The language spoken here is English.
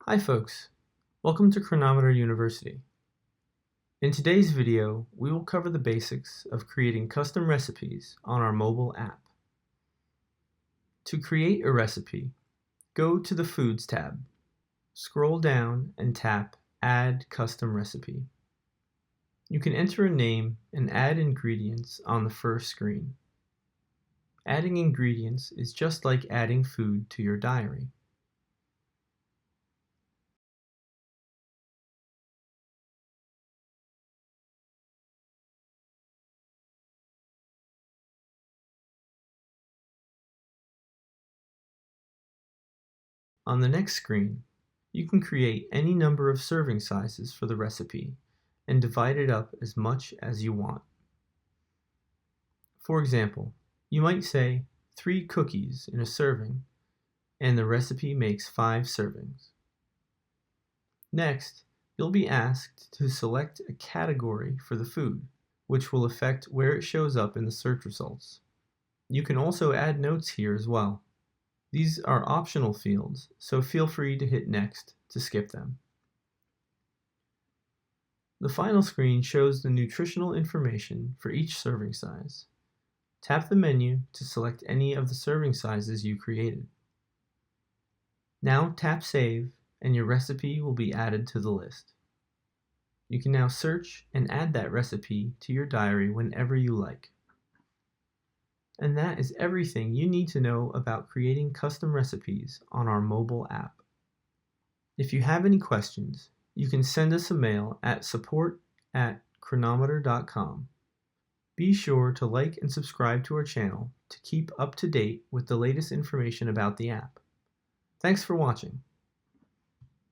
Hi folks, welcome to Cronometer University. In today's video, we will cover the basics of creating custom recipes on our mobile app. To create a recipe, go to the Foods tab, scroll down and tap Add Custom Recipe. You can enter a name and add ingredients on the first screen. Adding ingredients is just like adding food to your diary. On the next screen, you can create any number of serving sizes for the recipe and divide it up as much as you want. For example, you might say 3 cookies in a serving, and the recipe makes 5 servings. Next, you'll be asked to select a category for the food, which will affect where it shows up in the search results. You can also add notes here as well. These are optional fields, so feel free to hit Next to skip them. The final screen shows the nutritional information for each serving size. Tap the menu to select any of the serving sizes you created. Now tap Save and your recipe will be added to the list. You can now search and add that recipe to your diary whenever you like. And that is everything you need to know about creating custom recipes on our mobile app. If you have any questions, you can send us a mail at support@cronometer.com. Be sure to like and subscribe to our channel to keep up to date with the latest information about the app. Thanks for watching.